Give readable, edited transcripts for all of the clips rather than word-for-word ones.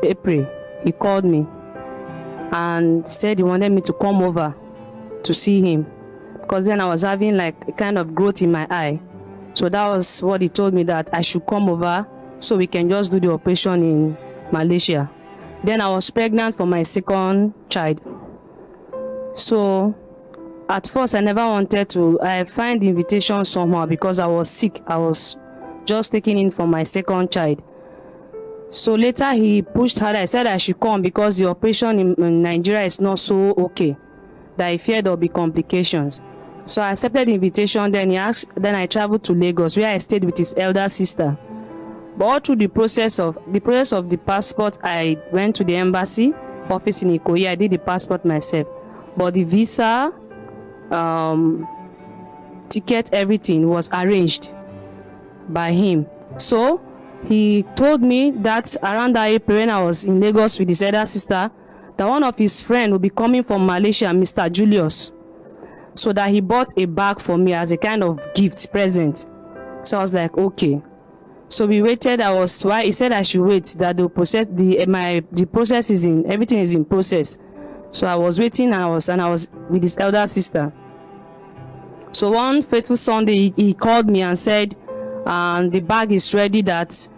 April, he called me and said he wanted me to come over to see him, because then I was having like a kind of growth in my eye. So that was what he told me, that I should come over so we can just do the operation in Malaysia. Then I was pregnant for my second child. So at first I never wanted to. I find the invitation somehow because I was sick. I was just taking in for my second child. So later he pushed harder. I said I should come because the operation in Nigeria is not so okay, that I feared there will be complications. So I accepted the invitation. Then I traveled to Lagos, where I stayed with his elder sister. But all through the process of the passport, I went to the embassy office in Ikoyi. I did the passport myself. But the visa, ticket, everything was arranged by him. So he told me that around that April, when I was in Lagos with his elder sister, that one of his friends will be coming from Malaysia, Mr. Julius. So that he bought a bag for me as a kind of gift present. So I was like, okay. So we waited. He said I should wait, that the process, the process is in, everything is in process. So I was waiting, and I was with his elder sister. So one fateful Sunday, he called me and said, the bag is ready, that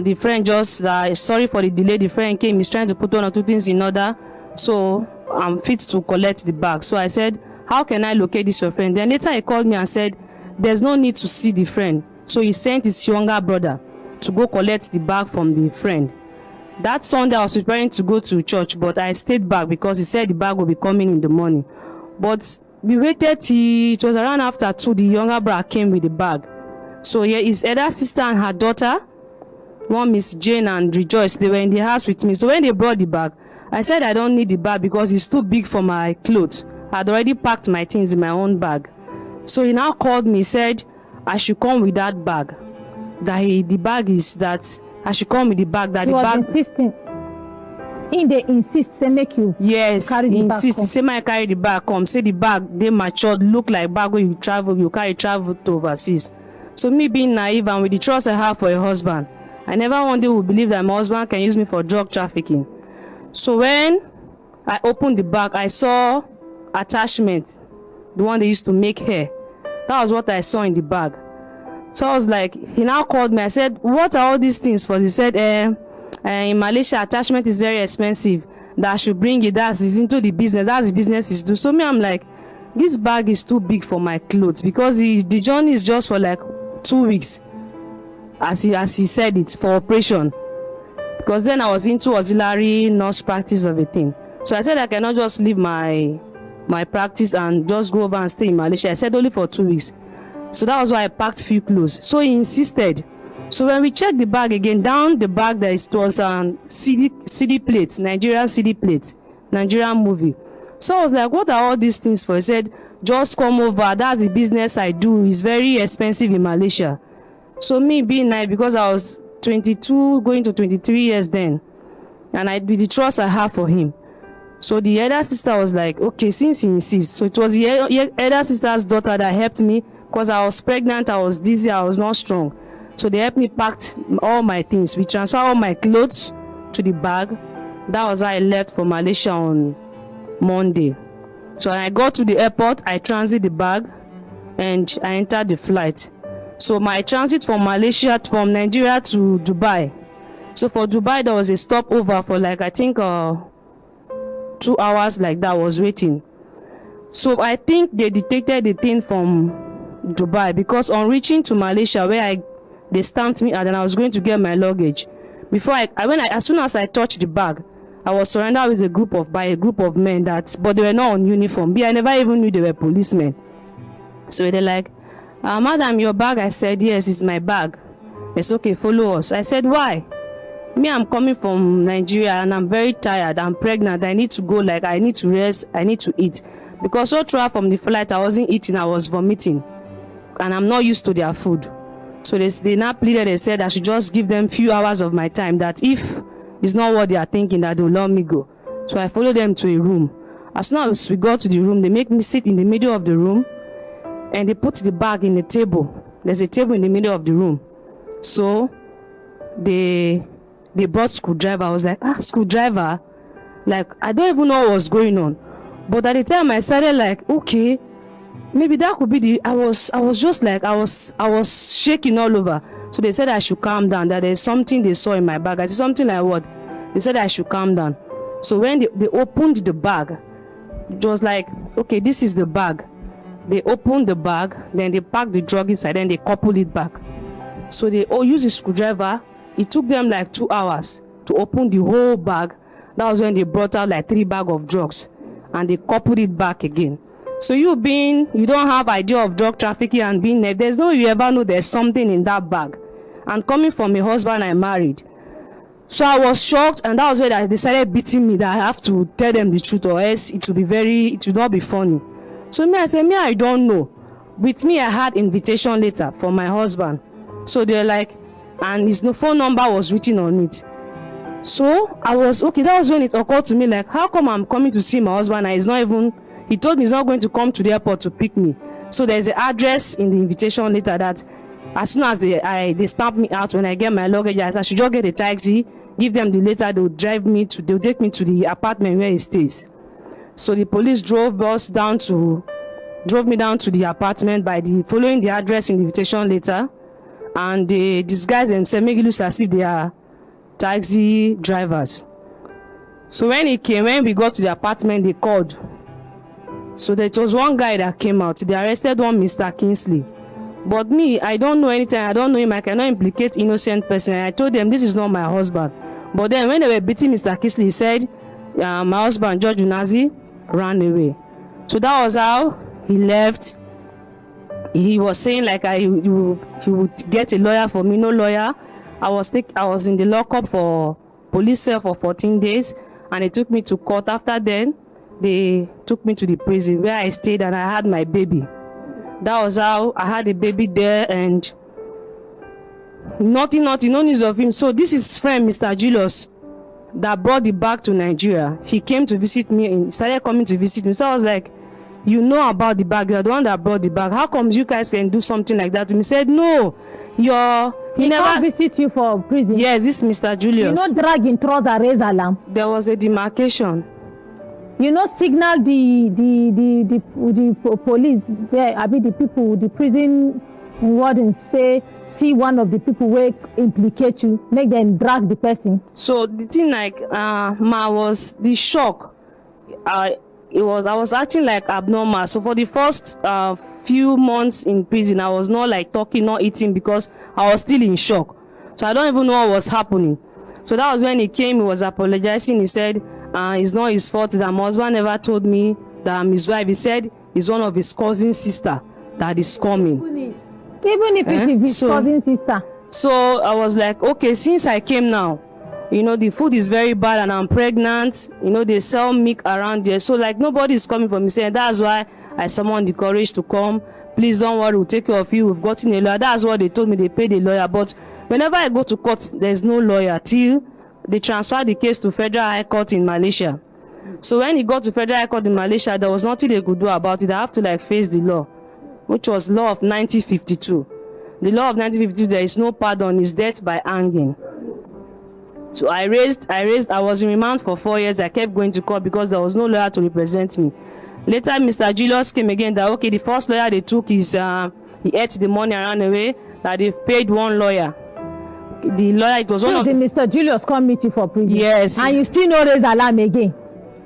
the friend just, sorry for the delay, the friend came, he's trying to put one or two things in order, so I'm fit to collect the bag. So I said, how can I locate this your friend? Then later he called me and said, there's no need to see the friend. So he sent his younger brother to go collect the bag from the friend. That Sunday I was preparing to go to church, but I stayed back because he said the bag will be coming in the morning. But we waited till it was around after 2, the younger brother came with the bag. So yeah, his elder sister and her daughter, one Miss Jane and Rejoice, they were in the house with me. So when they brought the bag, I said I don't need the bag because it's too big for my clothes. I had already packed my things in my own bag. So he now called me, said I should come with that bag. The bag is that I should come with the bag. That he the was bag. Insisting. They insist, say make you. Yes, carry the insist. bag. Say my carry the bag come. Say the bag they matured, look like bag when you travel, you carry travel to overseas. So me being naive and with the trust I have for a husband, I never one day would believe that my husband can use me for drug trafficking. So when I opened the bag, I saw attachment, the one they used to make hair. That was what I saw in the bag. So I was like, he now called me. I said, what are all these things for? He said, in Malaysia, attachment is very expensive. That I should bring it. That's into the business. That's the business is do. So me, I'm like, this bag is too big for my clothes because the journey is just for like 2 weeks, as he said it, for operation. Because then I was into auxiliary nurse practice of a thing. So I said I cannot just leave my practice and just go over and stay in Malaysia. I said only for 2 weeks. So that was why I packed few clothes. So he insisted. So when we checked the bag again, down the bag there was CD plates, Nigerian CD plates, Nigerian movie. So I was like, what are all these things for? He said, just come over. That's the business I do. It's very expensive in Malaysia. So me being naive, because I was 22, going to 23 years then, and with the trust I have for him. So the elder sister was like, okay, since he insists. So it was the elder sister's daughter that helped me because I was pregnant, I was dizzy, I was not strong. So they helped me pack all my things. We transferred all my clothes to the bag. That was how I left for Malaysia on Monday. So when I got to the airport, I transit the bag and I entered the flight. So my transit from Nigeria to Dubai. So for Dubai, there was a stopover for like, I think 2 hours like that, was waiting. So I think they detected the thing from Dubai because on reaching to Malaysia, where they stamped me and then I was going to get my luggage. As soon as I touched the bag, I was surrounded with by a group of men but they were not on uniform. I never even knew they were policemen. So they're like, madam, your bag? I said, yes, it's my bag. It's okay, follow us. I said, why? Me, I'm coming from Nigeria and I'm very tired. I'm pregnant. I need to go, I need to rest. I need to eat. Because all throughout from the flight, I wasn't eating. I was vomiting. And I'm not used to their food. So they now pleaded. They said I should just give them few hours of my time. That if it's not what they are thinking, that they'll let me go. So I followed them to a room. As soon as we got to the room, they make me sit in the middle of the room. And they put the bag in the table. There's a table in the middle of the room. So they they brought screwdriver. I was like, screwdriver? Like, I don't even know what was going on. But at the time I started like, okay, maybe that could be I was just like, I was shaking all over. So they said I should calm down, that there's something they saw in my bag. I said, something like what? They said I should calm down. So when they opened the bag, it was like, okay, this is the bag. They opened the bag, then they packed the drug inside, then they coupled it back. So they all used a screwdriver. It took them like 2 hours to open the whole bag. That was when they brought out like 3 bags of drugs, and they coupled it back again. So you don't have idea of drug trafficking and being there. There's no way you ever know there's something in that bag. And coming from a husband I married. So I was shocked, and that was when they started beating me that I have to tell them the truth, or else it will not be funny. So I said, I don't know. With me, I had invitation letter from my husband. So they're like, and his phone number was written on it. So I was, okay, that was when it occurred to me, like, how come I'm coming to see my husband and he told me he's not going to come to the airport to pick me. So there's an address in the invitation letter that as soon as they stamp me out, when I get my luggage, I should just get a taxi, give them the letter, they'll take me to the apartment where he stays. So the police drove me down to the apartment by following the address in the invitation letter, and they disguised themselves, making it look as if they are taxi drivers. So when we got to the apartment, they called. So there was one guy that came out. They arrested one Mr. Kingsley. But me, I don't know anything. I don't know him. I cannot implicate innocent person. I told them this is not my husband. But then when they were beating Mr. Kingsley, he said, my husband, George Unazi, ran away. So that was how he left. He was saying like he would get a lawyer for me. No lawyer. I was in the lockup for police cell for 14 days, and they took me to court. After then, they took me to the prison where I stayed, and I had my baby. That was how I had a baby there, and nothing, no news of him. So this is friend Mr. Julius that brought the bag to Nigeria. He came to visit me and started coming to visit me. So I was like, you know about the bag, you're the one that brought the bag. How come you guys can do something like that to me? He said, no, he never visit you for prison. Yes, this is Mr. Julius. You know, drag in trouser, raise alarm. There was a demarcation. You know, signal the police there. I mean, the people, the prison wardens see one of the people where implicate you, make them drag the person. So the thing like was the shock. I was acting like abnormal. So for the first few months in prison, I was not like talking, not eating, because I was still in shock. So I don't even know what was happening. So that was when he came. He was apologizing. He said it's not his fault that my husband never told me that I'm his wife. He said it's one of his cousin's sister that is coming. Even if it's his cousin's sister. So I was like, okay, since I came now, the food is very bad and I'm pregnant. They sell milk around there. So like nobody is coming for me, saying that's why I summoned the courage to come. Please don't worry, we'll take care of you. We've gotten a lawyer. That's what they told me. They paid a lawyer. But whenever I go to court, there's no lawyer till they transfer the case to Federal High Court in Malaysia. So when he got to Federal High Court in Malaysia, there was nothing they could do about it. I have to like face the law, which was law of 1952. The law of 1952, there is no pardon, is death by hanging. So I was in remand for 4 years. I kept going to court because there was no lawyer to represent me. Later, Mr. Julius came again that, okay, the first lawyer they took is, he ate the money and ran away, that they paid one lawyer. The lawyer, it was so one of... the Mr. Julius come meet you for prison? Yes. And you still know raise alarm again?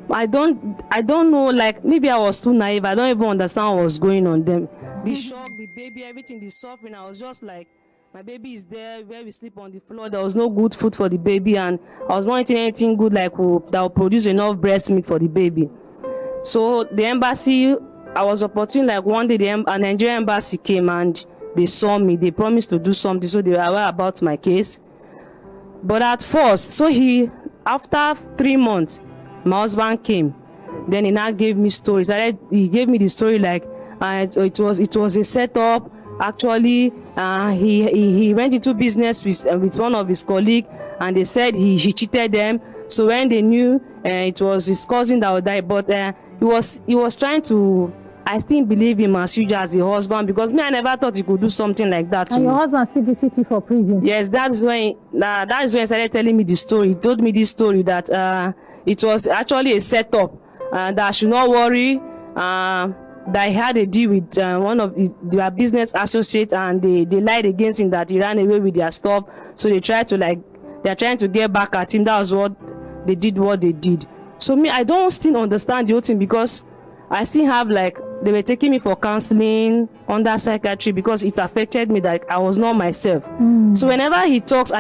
I don't know, like, maybe I was too naive. I don't even understand what was going on then. The shock, the baby, everything, the suffering, I was just like, my baby is there, where we sleep on the floor. There was no good food for the baby, and I was not eating anything good like that will produce enough breast milk for the baby. So the embassy, I was opportune, like one day a Nigerian embassy came and they saw me. They promised to do something, so they were aware about my case. But at first, after 3 months, my husband came. Then he now gave me stories. He gave me the story like it was a setup. Actually, he went into business with one of his colleagues, and they said he cheated them. So when they knew it was his cousin that would die, but he was trying to I still believe him as usual as a husband, because me, I never thought he could do something like that to And me. your husband still visit you for prison? Yes, that is when he started telling me the story. He told me this story that it was actually a setup, that I should not worry, that he had a deal with one of their business associates, and they lied against him that he ran away with their stuff. So they're trying to get back at him. That was what they did. So me, I don't still understand the whole thing, because I still have, like, they were taking me for counseling under psychiatry because it affected me, that I was not myself. So whenever he talks,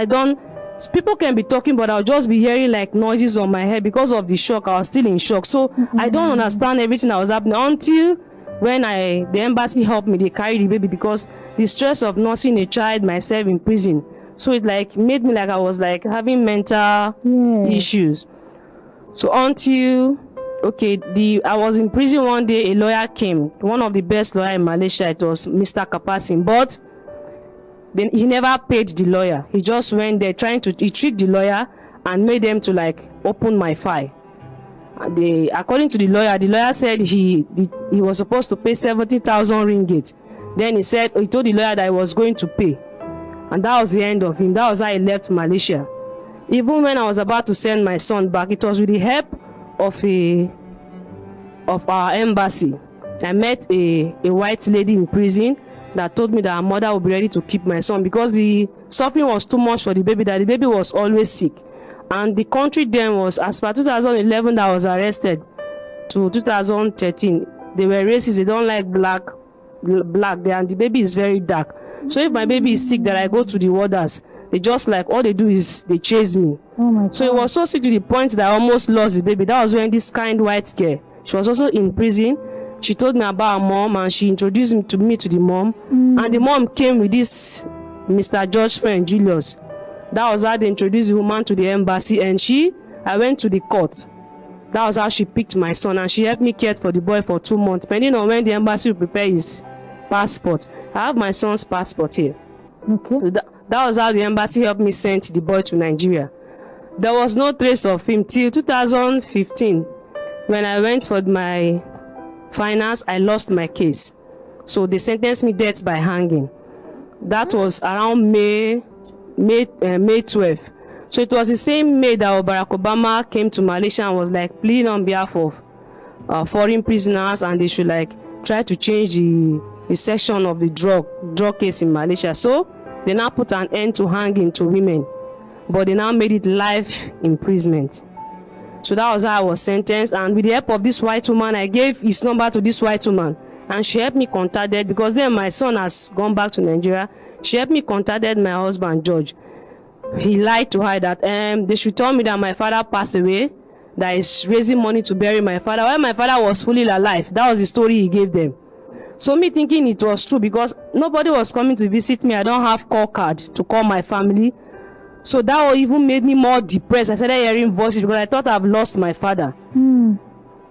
people can be talking, but I'll just be hearing like noises on my head because of the shock. I was still in shock. So I don't understand everything that was happening until when the embassy helped me. They carried the baby, because the stress of nursing a child myself in prison. So it like made me like I was like having mental issues. So until I was in prison one day, a lawyer came, one of the best lawyer in Malaysia. It was Mr. Kapasin, but then he never paid the lawyer. He just went there he tricked the lawyer and made them to like open my file. According to the lawyer said he was supposed to pay 70,000 ringgit. Then he told the lawyer that he was going to pay. And that was the end of him. That was how he left Malaysia. Even when I was about to send my son back, it was with the help of our embassy. I met a white lady in prison that told me that her mother would be ready to keep my son, because the suffering was too much for the baby, that the baby was always sick. And the country then was, as per 2011 that I was arrested, to 2013, they were racist. They don't like black there, and the baby is very dark. So if my baby is sick, that I go to the warders, they just like, all they do is they chase me. Oh my God. So it was so sick to the point that I almost lost the baby. That was when this kind white girl, she was also in prison. She told me about her mom, and she introduced me to the mom. And the mom came with this Mr. George's friend, Julius. That was how they introduced the woman to the embassy, and I went to the court. That was how she picked my son, and she helped me care for the boy for 2 months, depending on when the embassy will prepare his passport. I have my son's passport here. Okay. So that was how the embassy helped me send the boy to Nigeria. There was no trace of him till 2015. When I went for my finance, I lost my case. So they sentenced me death by hanging. That was around May 12th. So it was the same May that Barack Obama came to Malaysia and was like pleading on behalf of foreign prisoners, and they should like try to change the section of the drug case in Malaysia. So they now put an end to hanging to women, but they now made it life imprisonment. So that was how I was sentenced, and with the help of this white woman, I gave his number to this white woman, and she helped me contact them, because then my son has gone back to Nigeria. She helped me contact my husband, George. He lied to her that they should tell me that my father passed away, that he's raising money to bury my father, while my father was fully alive. That was the story he gave them. So me thinking it was true, because nobody was coming to visit me. I don't have call card to call my family. So that even made me more depressed. I started hearing voices, because I thought I've lost my father.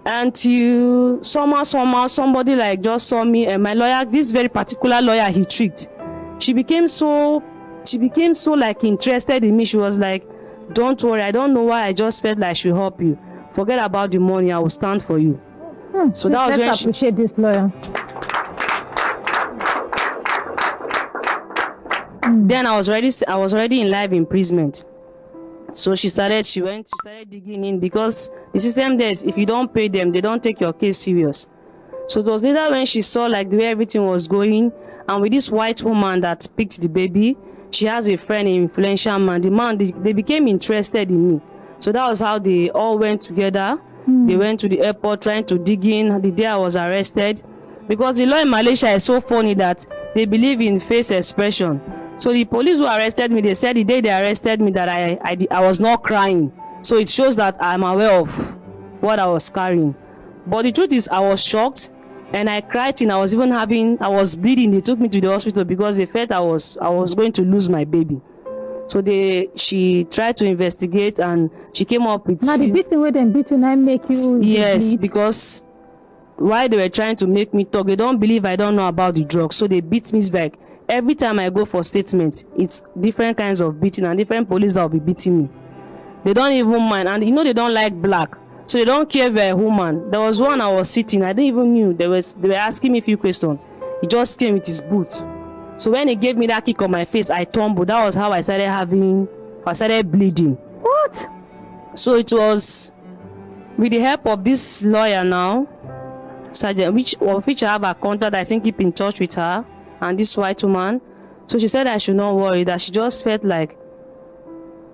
Until somehow somebody like just saw me, and my lawyer, this very particular lawyer he tricked, she became so like interested in me. She was like, don't worry, I don't know why, I just felt like I should help you. Forget about the money, I will stand for you. So that was when let's appreciate this lawyer. Then I was already in live imprisonment. So she started digging in, because the system there is, if you don't pay them, they don't take your case serious. So it was later when she saw like the way everything was going, and with this white woman that picked the baby, she has a friend, an influential man. The man, they became interested in me. So that was how they all went together. They went to the airport trying to dig in the day I was arrested, because the law in Malaysia is so funny that they believe in face expression. So the police who arrested me, they said the day they arrested me that I was not crying. So it shows that I'm aware of what I was carrying. But the truth is, I was shocked, and I cried, and I was bleeding. They took me to the hospital because they felt I was going to lose my baby. So she tried to investigate, and she came up with... Now the beating where them beat you now make you... Yes, because while they were trying to make me talk, they don't believe I don't know about the drugs. So they beat me back. Every time I go for statement, it's different kinds of beating, and different police that will be beating me. They don't even mind, and they don't like black. So they don't care if you're a woman. There was one I was sitting, I didn't even knew. They were asking me a few questions. He just came with his boot. So when he gave me that kick on my face, I tumbled. That was how I started bleeding. What? So it was with the help of this lawyer now, Sergeant, which I have a contact, I think keep in touch with her and this white woman. So she said I should not worry, that she just felt like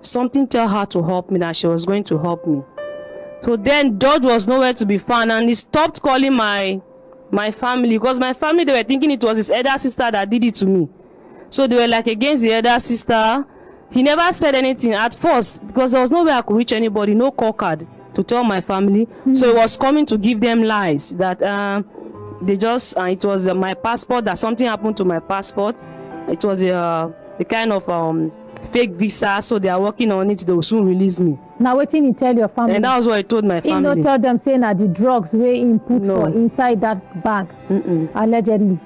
something tell her to help me, that she was going to help me. So then George was nowhere to be found, and he stopped calling my family, because my family, they were thinking it was his elder sister that did it to me. So they were like against the elder sister. He never said anything at first, because there was no way I could reach anybody, no call card to tell my family. So he was coming to give them lies that they just it was my passport, that something happened to my passport. It was the kind of fake visa, so they are working on it. They will soon release me. Now wetin he tell your family? And that was what I told my family. He no tell them saying that the drugs wey he put for inside that bag, allegedly.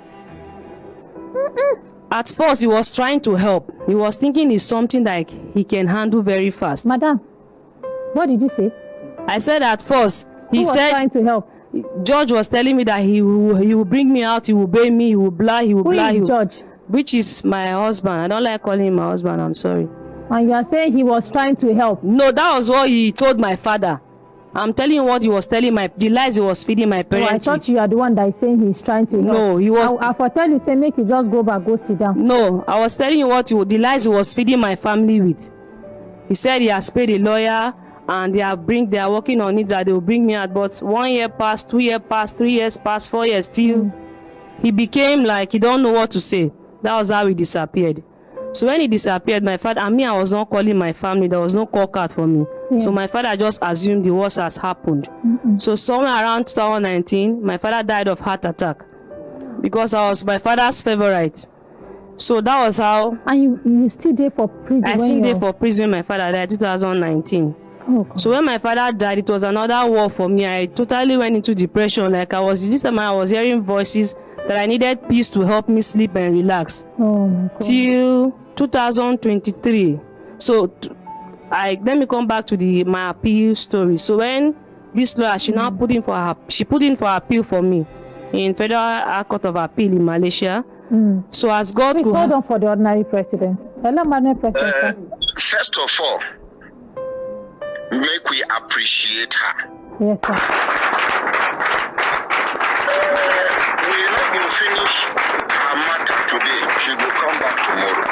At first, he was trying to help. He was thinking it's something like he can handle very fast. Madam, what did you say? I said at first, Who was trying to help? George was telling me that he will bring me out, he will bail me, he will blah, he will blah. Who is George? Which is my husband. I don't like calling him my husband, I'm sorry. And you are saying he was trying to help? No, that was what he told my father. I'm telling you what he was telling the lies he was feeding my parents. I thought you are the one that is saying he's trying to help. No, he was. I for tell you, say make you just go back, go sit down. No, I was telling you the lies he was feeding my family with. He said he has paid a lawyer and they are working on it, that they will bring me out. But 1 year passed, 2 years passed, 3 years passed, 4 years still. He became like he don't know what to say. That was how he disappeared. So when he disappeared, my father and me, I was not calling my family. There was no call card for me. Yeah. So my father just assumed the worst has happened. So somewhere around 2019, my father died of heart attack because I was my father's favorite. So that was how. And you still there for prison? I still there for prison when my father died, 2019. Oh, God. So when my father died, it was another war for me. I totally went into depression. Like this time I was hearing voices that I needed peace to help me sleep and relax. Oh my God. Till 2023. So let me come back to my appeal story. So when this lawyer, she now put in for appeal for me in Federal Court of Appeal in Malaysia. So as God Please hold on for the ordinary president. Hello, Madam President. First of all, make we appreciate her. Yes, sir. We're not going to finish her matter today. She will come back tomorrow.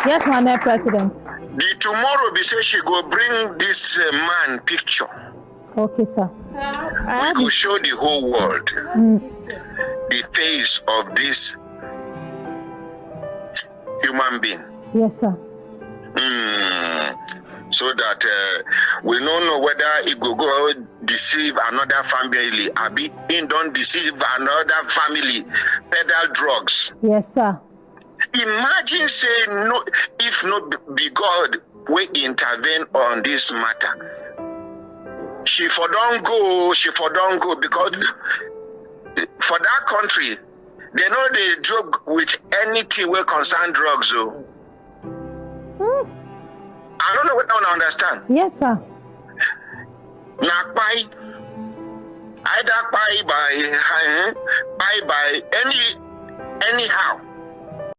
Yes, Madam President. The tomorrow be say she go bring this man picture. Okay, sir. We will show the whole world the face of this human being. Yes, sir. So that we don't know whether it will go deceive another family. Abi, it don't deceive another family. Peddle drugs. Yes, sir. Imagine saying no, if not be God will intervene on this matter. She for don't go because for that country, they know they drug with anything will concern drugs. So. I don't know what I don't understand. Yes, sir. Now, either by anyhow.